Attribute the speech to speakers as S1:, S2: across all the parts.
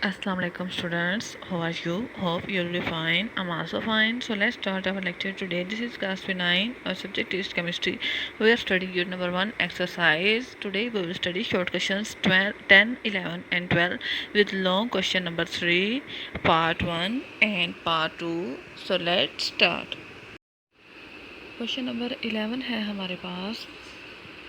S1: Assalamu alaikum students, how are you? Hope you'll be fine. I'm also fine. So let's start our lecture today. This is class B9. Our subject is chemistry. We are studying unit number 1 exercise. Today we will study short questions 12, 10, 11 and 12 with long question number 3, part 1 and part 2. So let's start. Question number 11 है हमारे पास.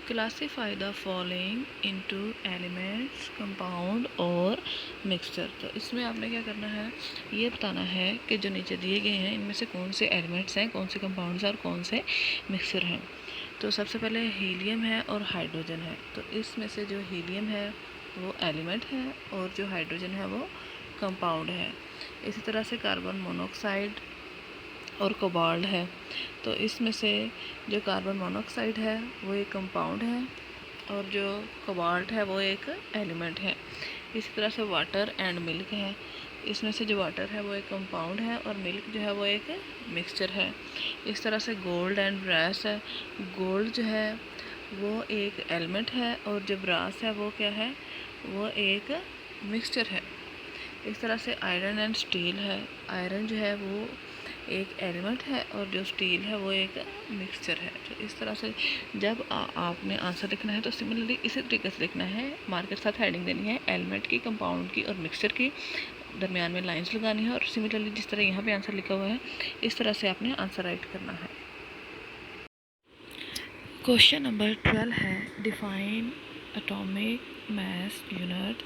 S1: Classify the following into elements, compound और mixture. तो इसमें आपने क्या करना है, ये बताना है कि जो नीचे दिए गए हैं इनमें से कौन से एलिमेंट्स हैं, कौन से कंपाउंड्स हैं और कौन से मिक्सचर हैं. तो सबसे पहले हीलियम है और हाइड्रोजन है. तो इसमें से जो हीलियम है वो एलिमेंट है और जो हाइड्रोजन है वो कंपाउंड है. इसी तरह से कार्बन मोनोऑक्साइड और कोबाल्ट है. तो इसमें से जो कार्बन मोनोऑक्साइड है वो एक कंपाउंड है और जो कोबाल्ट है वो एक एलिमेंट है. इसी तरह से वाटर एंड मिल्क है. इसमें से जो वाटर है वो एक कंपाउंड है और मिल्क जो है वो एक मिक्सचर है. इस तरह से गोल्ड एंड ब्रास है. गोल्ड जो है वो एक एलिमेंट है और जो ब्रास है वो क्या है, वो एक मिक्सचर है. इस तरह से आयरन एंड स्टील है. आयरन जो है वो एक एलिमेंट है और जो स्टील है वो एक मिक्सचर है. तो इस तरह से जब आपने आंसर लिखना है तो सिमिलरली इसी तरीके से लिखना है. मार्कर के साथ हेडिंग देनी है एलिमेंट की, कंपाउंड की और मिक्सचर की. दरमियान में लाइंस लगानी है और सिमिलरली जिस तरह यहाँ पे आंसर लिखा हुआ है इस तरह से आपने आंसर राइट करना है. क्वेश्चन नंबर 12 है define atomic mass unit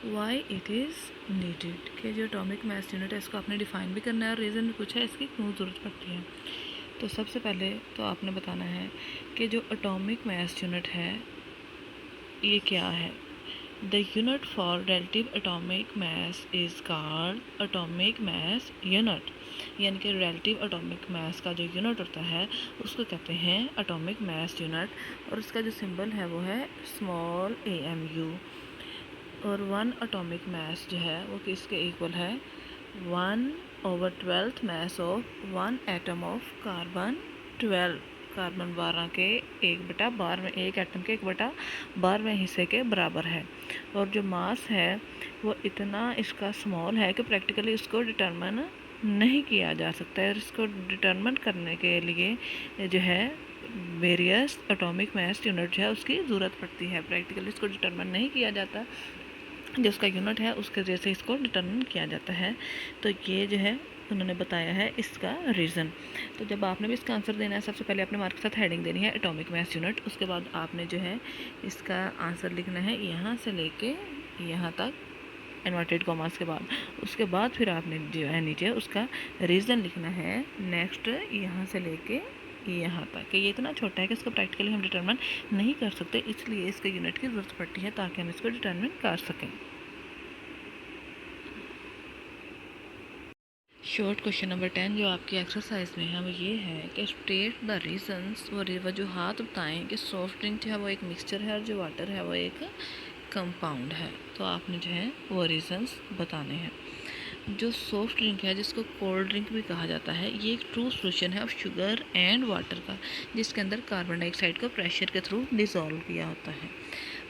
S1: why it is needed. कि जो एटॉमिक मास यूनिट है इसको आपने डिफ़ाइन भी करना है और रीज़न भी पूछा है इसकी क्यों ज़रूरत पड़ती है. तो सबसे पहले तो आपने बताना है कि जो एटॉमिक मास यूनिट है ये क्या है. The unit for relative atomic mass is called atomic mass unit. यानी कि रिलेटिव एटॉमिक मास का जो यूनिट होता है उसको कहते हैं एटॉमिक मास यूनिट. और इसका जो सिंबल है वो है स्मॉल AMU. और 1 एटॉमिक मास जो है वो किसके इक्वल है, 1/12 mass of 1 atom of carbon 12. Carbon 12 के 1/12 एक एटम के 1/12 हिस्से के बराबर है. और जो मास है वो इतना इसका स्मॉल है कि प्रैक्टिकली इसको डिटरमिन नहीं किया जा सकता है. और इसको डिटरमिन करने के लिए जो है वेरियस एटॉमिक मास यूनिट जो है उसकी ज़रूरत पड़ती है. प्रैक्टिकली इसको डिटरमिन नहीं किया जाता, जो उसका यूनिट है उसके जरिए से इसको डिटरमिन किया जाता है. तो ये जो है उन्होंने बताया है इसका रीज़न. तो जब आपने भी इसका आंसर देना है सबसे पहले अपने मार्क के साथ हेडिंग देनी है एटॉमिक मास यूनिट. उसके बाद आपने जो है इसका आंसर लिखना है यहाँ से लेके यहाँ तक इन्वर्टेड कॉमास के बाद. उसके बाद फिर आपने जो है नीचे उसका रीज़न लिखना है नेक्स्ट यहाँ से लेके यहाँ तक. कि ये इतना छोटा है कि इसको प्रैक्टिकली हम डिटरमिन नहीं कर सकते, इसलिए इसके यूनिट की ज़रूरत पड़ती है ताकि हम इसको डिटरमिन कर सकें. शॉर्ट क्वेश्चन नंबर 10 जो आपकी एक्सरसाइज में है वो ये है कि स्टेट द रीजंस, वो वजूहात बताएं कि सॉफ्ट ड्रिंक जो है वो एक मिक्सचर है और जो वाटर है वो एक कंपाउंड है. तो आपने जो है वो रीजंस बताने हैं. जो सॉफ्ट ड्रिंक है जिसको कोल्ड ड्रिंक भी कहा जाता है ये एक ट्रू सोल्यूशन है ऑफ शुगर एंड वाटर का, जिसके अंदर कार्बन डाइऑक्साइड को प्रेशर के थ्रू डिसॉल्व किया होता है.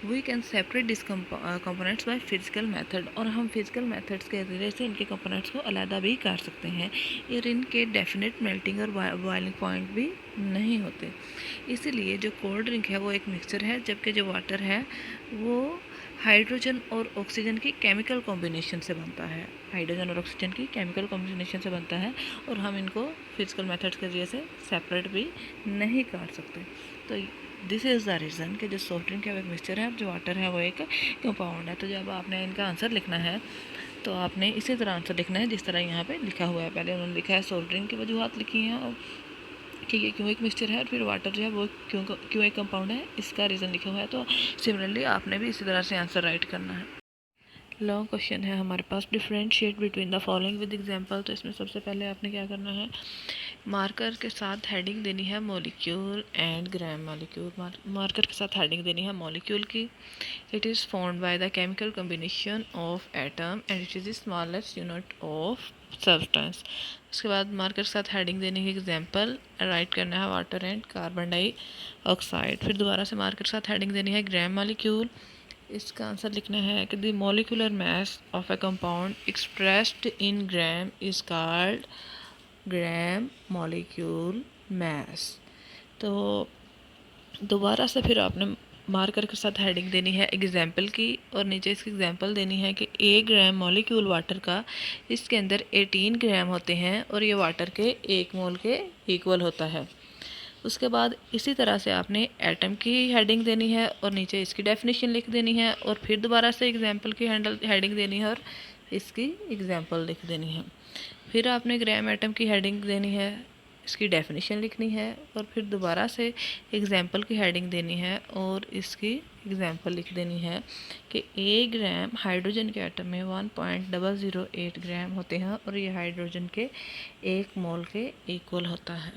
S1: We can separate this components by physical method. और हम फिजिकल मेथड्स के ज़रिए से इनके कंपोनेंट्स को अलहदा भी कर सकते हैं और इनके डेफिनेट मेल्टिंग और बॉइलिंग पॉइंट भी नहीं होते. इसीलिए जो कोल्ड ड्रिंक है वो एक मिक्सचर है, जबकि जो वाटर है वो हाइड्रोजन और ऑक्सीजन की केमिकल कॉम्बिनेशन से बनता है. हाइड्रोजन और ऑक्सीजन की केमिकल कॉम्बिनेशन से बनता है और हम इनको फिजिकल मेथड्स के ज़रिए से सेपरेट भी नहीं कर सकते. तो दिस इज़ द रीज़न कि जो सॉफ्ट ड्रिंक है वो एक मिक्सचर है और जो वाटर है वो एक कंपाउंड है. तो जब आपने इनका आंसर लिखना है तो आपने इसी तरह आंसर लिखना है जिस तरह यहाँ पे लिखा हुआ है. पहले उन्होंने लिखा है सॉफ्ट ड्रिंक की वजूहत लिखी हैं और कि ये क्यों एक मिक्सचर है और फिर वाटर जो है वो क्यों एक कंपाउंड है इसका रीज़न लिखा हुआ है. तो सिमिलरली आपने भी इसी तरह से आंसर राइट करना है. लॉन्ग क्वेश्चन है हमारे पास differentiate between the following with example. तो इसमें सबसे पहले आपने क्या करना है, मार्कर के साथ हेडिंग देनी है molecule and gram molecule. Marker के साथ हेडिंग देनी है मॉलिक्यूल की. It is formed by the chemical combination of atom and it is the smallest unit of substance. उसके बाद मार्कर के साथ हेडिंग देने की एग्जांपल राइट करना है वाटर एंड कार्बन डाइऑक्साइड. फिर दोबारा से मार्कर के साथ हेडिंग देनी है ग्राम मॉलिक्यूल इसका आंसर लिखना है कि the molecular mass of a compound expressed in gram is called gram molecule mass. तो दोबारा से फिर आपने मार्कर के साथ हेडिंग देनी है एग्जाम्पल की, और नीचे इसकी एग्जाम्पल देनी है कि 1 ग्राम मॉलिक्यूल वाटर का इसके अंदर 18 ग्राम होते हैं और ये वाटर के 1 मोल के इक्वल होता है। उसके बाद इसी तरह से आपने एटम की हेडिंग देनी है और नीचे इसकी डेफिनेशन लिख देनी है, और फिर दोबारा से एग्जाम्पल की हेडिंग देनी है और इसकी एग्जाम्पल लिख देनी है। फिर आपने ग्राम एटम की हेडिंग देनी है, इसकी डेफिनेशन लिखनी है, और फिर दोबारा से एग्जाम्पल की हेडिंग देनी है और इसकी एग्जाम्पल लिख देनी है कि 1 ग्राम हाइड्रोजन के एटम में 1.008 ग्राम होते हैं और ये हाइड्रोजन के 1 मोल के इक्वल होता है।